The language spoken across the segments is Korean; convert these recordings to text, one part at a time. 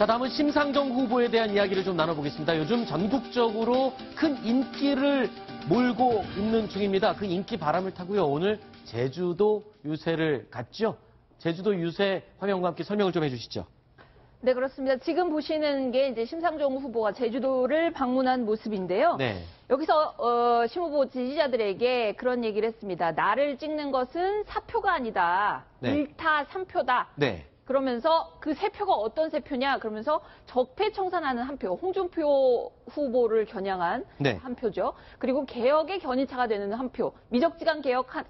자, 다음은 심상정 후보에 대한 이야기를 좀 나눠보겠습니다. 요즘 전국적으로 큰 인기를 몰고 있는 중입니다. 그 인기 바람을 타고요. 오늘 제주도 유세를 갔죠. 제주도 유세 화면과 함께 설명을 좀 해주시죠. 네, 그렇습니다. 지금 보시는 게 이제 심상정 후보가 제주도를 방문한 모습인데요. 네. 여기서 심 후보 지지자들에게 그런 얘기를 했습니다. 나를 찍는 것은 사표가 아니다. 네. 일타 삼표다. 네. 그러면서 그 세 표가 어떤 세 표냐? 그러면서 적폐청산하는 한 표, 홍준표 후보를 겨냥한 네. 한 표죠. 그리고 개혁의 견인차가 되는 한 표, 미적지간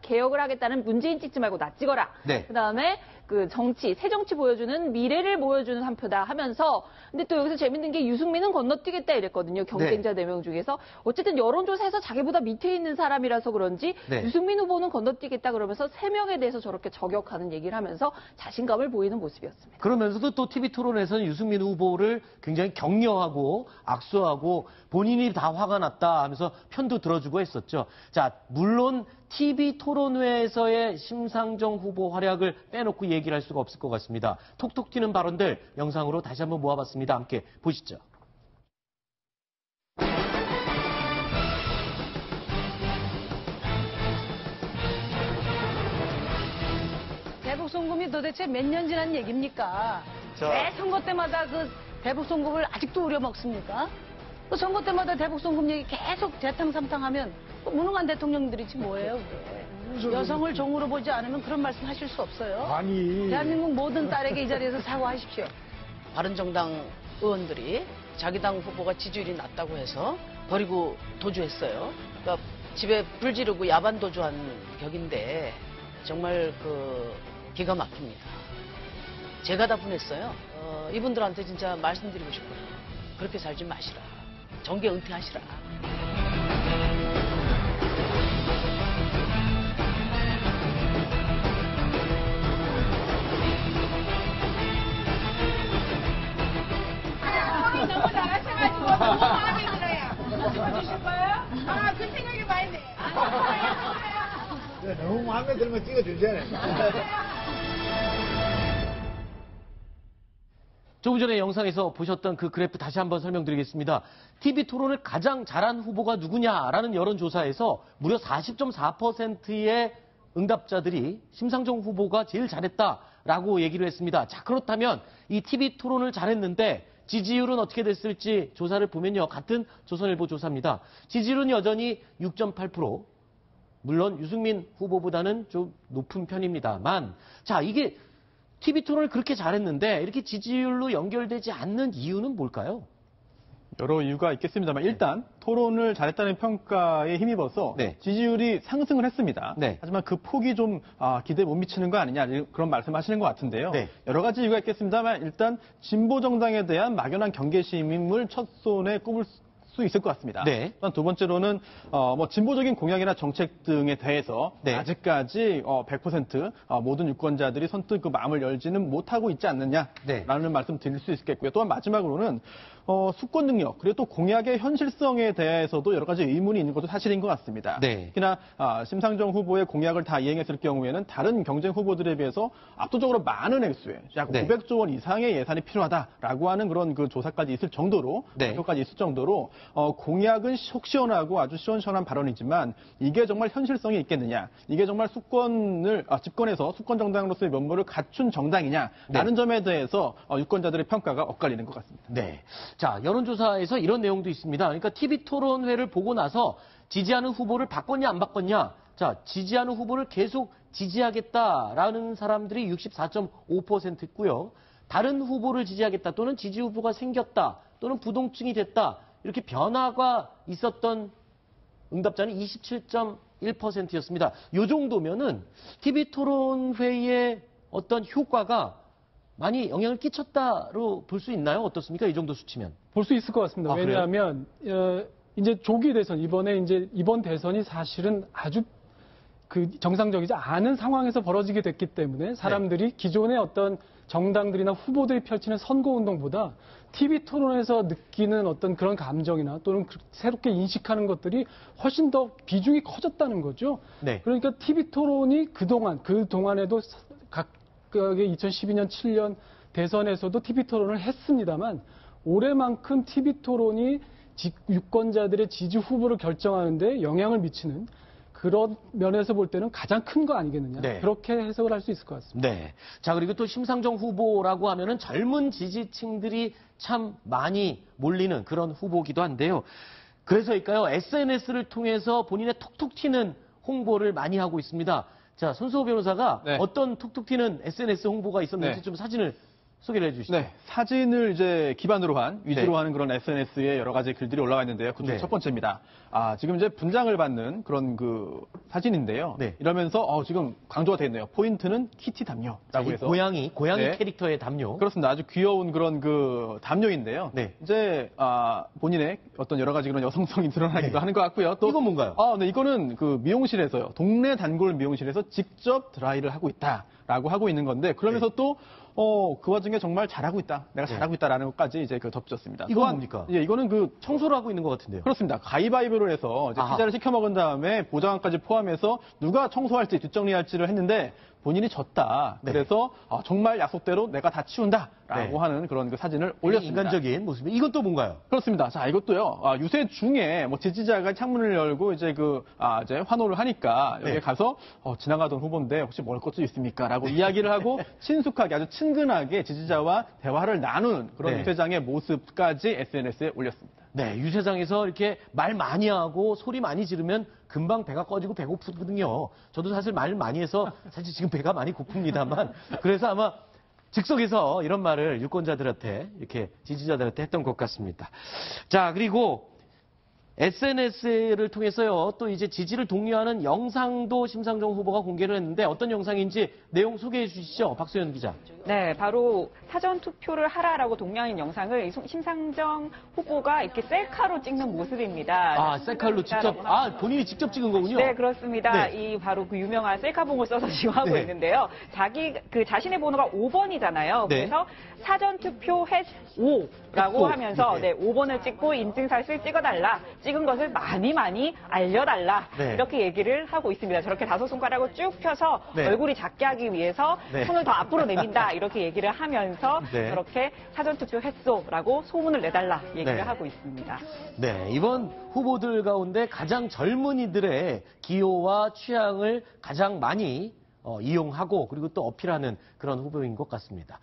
개혁을 하겠다는 문재인 찍지 말고 나 찍어라. 네. 그다음에 그 정치, 새 정치 보여주는 미래를 보여주는 한 표다 하면서 근데 또 여기서 재밌는 게 유승민은 건너뛰겠다 이랬거든요. 경쟁자 4명 중에서. 어쨌든 여론조사에서 자기보다 밑에 있는 사람이라서 그런지 네. 유승민 후보는 건너뛰겠다 그러면서 3명에 대해서 저렇게 저격하는 얘기를 하면서 자신감을 보이는 모습이었습니다. 그러면서도 또 TV 토론에서는 유승민 후보를 굉장히 격려하고 악수하고 본인이 다 화가 났다 하면서 편도 들어주고 했었죠. 자, 물론 TV 토론회에서의 심상정 후보 활약을 빼놓고 얘기를 할 수가 없을 것 같습니다. 톡톡 튀는 발언들 영상으로 다시 한번 모아봤습니다. 함께 보시죠. 대북송금이 도대체 몇 년 지난 얘기입니까? 왜 선거 때마다 그 대북송금을 아직도 우려먹습니까? 그 선거 때마다 대북송금 얘기 계속 대탕삼탕하면 무능한 대통령들이지 뭐예요, 그게. 여성을 종으로 보지 않으면 그런 말씀 하실 수 없어요. 아니. 대한민국 모든 딸에게 이 자리에서 사과하십시오. 바른정당 의원들이 자기 당 후보가 지지율이 낮다고 해서 버리고 도주했어요. 그러니까 집에 불 지르고 야반 도주한 격인데 정말 기가 막힙니다. 제가 다 보냈어요. 이분들한테 진짜 말씀드리고 싶어요. 그렇게 살지 마시라. 정계 은퇴하시라. 너무 잘하셔가지고 너무 마음에 들어요. 찍어주실 거예요? 아, 그 생각이 많이 네. 너무 마음에 들면 찍어주잖아요. 조금 전에 영상에서 보셨던 그 그래프 다시 한번 설명드리겠습니다. TV 토론을 가장 잘한 후보가 누구냐라는 여론조사에서 무려 40.4%의 응답자들이 심상정 후보가 제일 잘했다라고 얘기를 했습니다. 자, 그렇다면 이 TV 토론을 잘했는데 지지율은 어떻게 됐을지 조사를 보면요. 같은 조선일보 조사입니다. 지지율은 여전히 6.8%. 물론 유승민 후보보다는 좀 높은 편입니다만, 자, 이게 TV 토론을 그렇게 잘했는데 이렇게 지지율로 연결되지 않는 이유는 뭘까요? 여러 이유가 있겠습니다만 일단 토론을 잘했다는 평가에 힘입어서 네. 지지율이 상승을 했습니다. 네. 하지만 그 폭이 좀 기대에 못 미치는 거 아니냐 그런 말씀하시는 것 같은데요. 네. 여러 가지 이유가 있겠습니다만 일단 진보 정당에 대한 막연한 경계심을 첫 손에 꼽을 수 있을 것 같습니다. 네. 또한 두 번째로는 진보적인 공약이나 정책 등에 대해서 네. 아직까지 100% 모든 유권자들이 선뜻 그 마음을 열지는 못하고 있지 않느냐라는 네. 말씀 드릴 수 있겠고요. 또한 마지막으로는 수권 능력 그리고 또 공약의 현실성에 대해서도 여러 가지 의문이 있는 것도 사실인 것 같습니다. 네. 특히나 심상정 후보의 공약을 다 이행했을 경우에는 다른 경쟁 후보들에 비해서 압도적으로 많은 액수의 약 네. 500조 원 이상의 예산이 필요하다라고 하는 그런 그 조사까지 있을 정도로 네. 발표까지 있을 정도로 공약은 속 시원하고 아주 시원시원한 발언이지만 이게 정말 현실성이 있겠느냐, 이게 정말 집권에서 수권 정당으로서의 면모를 갖춘 정당이냐라는 네. 점에 대해서 유권자들의 평가가 엇갈리는 것 같습니다. 네. 자, 여론조사에서 이런 내용도 있습니다. 그러니까 TV 토론회를 보고 나서 지지하는 후보를 바꿨냐 안 바꿨냐. 자, 지지하는 후보를 계속 지지하겠다라는 사람들이 64.5%였고요. 다른 후보를 지지하겠다 또는 지지 후보가 생겼다 또는 부동층이 됐다. 이렇게 변화가 있었던 응답자는 27.1%였습니다. 이 정도면은 TV 토론회의 어떤 효과가 많이 영향을 끼쳤다로 볼 수 있나요? 어떻습니까? 이 정도 수치면. 볼 수 있을 것 같습니다. 왜냐하면 이제 조기 대선 이번 대선이 사실은 아주 정상적이지 않은 상황에서 벌어지게 됐기 때문에 사람들이 기존의 어떤 정당들이나 후보들이 펼치는 선거운동보다 TV 토론에서 느끼는 어떤 그런 감정이나 또는 새롭게 인식하는 것들이 훨씬 더 비중이 커졌다는 거죠. 네. 그러니까 TV 토론이 그동안에도 각각의 2012년, 7년, 대선에서도 TV 토론을 했습니다만 올해만큼 TV 토론이 유권자들의 지지 후보를 결정하는데 영향을 미치는 그런 면에서 볼 때는 가장 큰 거 아니겠느냐. 네. 그렇게 해석을 할 수 있을 것 같습니다. 네. 자, 그리고 또 심상정 후보라고 하면은 젊은 지지층들이 참 많이 몰리는 그런 후보기도 한데요. 그래서일까요? SNS를 통해서 본인의 톡톡 튀는 홍보를 많이 하고 있습니다. 자, 손수호 변호사가 네. 어떤 톡톡 튀는 SNS 홍보가 있었는지 네. 좀 사진을 소개를 해주시죠. 네, 사진을 이제 기반으로 한, 위주로 네. 하는 그런 SNS에 여러 가지 글들이 올라와 있는데요. 그중 네. 첫 번째입니다. 지금 이제 분장을 받는 그런 그 사진인데요. 네. 이러면서 지금 강조가 되어 있네요. 포인트는 키티 담요라고 해서. 고양이 네. 캐릭터의 담요. 그렇습니다. 아주 귀여운 그런 그 담요인데요. 네. 이제 본인의 어떤 여러 가지 그런 여성성이 드러나기도 네. 하는 것 같고요. 또 이건 뭔가요? 네, 이거는 그 미용실에서요. 동네 단골 미용실에서 직접 드라이를 하고 있다라고 하고 있는 건데 그러면서 네. 또 그 와중에 정말 잘하고 있다. 내가 네. 잘하고 있다라는 것까지 이제 덧붙였습니다. 이건 또한, 뭡니까? 예, 이거는 그 청소를 하고 있는 것 같은데요. 그렇습니다. 가위바위보를 해서 이제 아하. 피자를 시켜 먹은 다음에 보장관까지 포함해서 누가 청소할지 뒷정리할지를 했는데 본인이 졌다. 네. 그래서 정말 약속대로 내가 다 치운다라고 네. 하는 그런 그 사진을 올렸습니다. 인간적인 모습이. 이건 또 뭔가요? 그렇습니다. 자, 이것도요. 유세 중에 뭐 지지자가 창문을 열고 이제 이제 환호를 하니까 여기 네. 가서 지나가던 후보인데 혹시 먹을 것도 있습니까?라고 이야기를 하고 친숙하게 아주 친근하게 지지자와 대화를 나누는 그런 네. 유세장의 모습까지 SNS에 올렸습니다. 네, 유세장에서 이렇게 말 많이 하고 소리 많이 지르면 금방 배가 꺼지고 배고프거든요. 저도 사실 말 많이 해서 사실 지금 배가 많이 고픕니다만 그래서 아마 즉석에서 이런 말을 유권자들한테 이렇게 지지자들한테 했던 것 같습니다. 자, 그리고 SNS를 통해서요, 또 이제 지지를 독려하는 영상도 심상정 후보가 공개를 했는데 어떤 영상인지 내용 소개해 주시죠. 박소연 기자. 네, 바로 사전 투표를 하라라고 독려하는 영상을 심상정 후보가 이렇게 셀카로 찍는 모습입니다. 셀카로 직접, 본인이 직접 찍은 거군요. 네, 그렇습니다. 네. 이 바로 그 유명한 셀카봉을 써서 지금 하고 네. 있는데요. 자신의 번호가 5번이잖아요. 네. 그래서 사전 투표 #5라고 하면서 네. 5번을 찍고 인증샷을 찍어달라. 찍은 것을 많이 알려달라. 네. 이렇게 얘기를 하고 있습니다. 저렇게 다섯 손가락을 쭉 펴서 네. 얼굴이 작게 하기 위해서 네. 손을 더 앞으로 내민다. 이렇게 얘기를 하면서 네. 저렇게 사전 투표 했소라고 소문을 내달라 얘기를 네. 하고 있습니다. 네, 이번 후보들 가운데 가장 젊은이들의 기호와 취향을 가장 많이 이용하고 그리고 또 어필하는 그런 후보인 것 같습니다.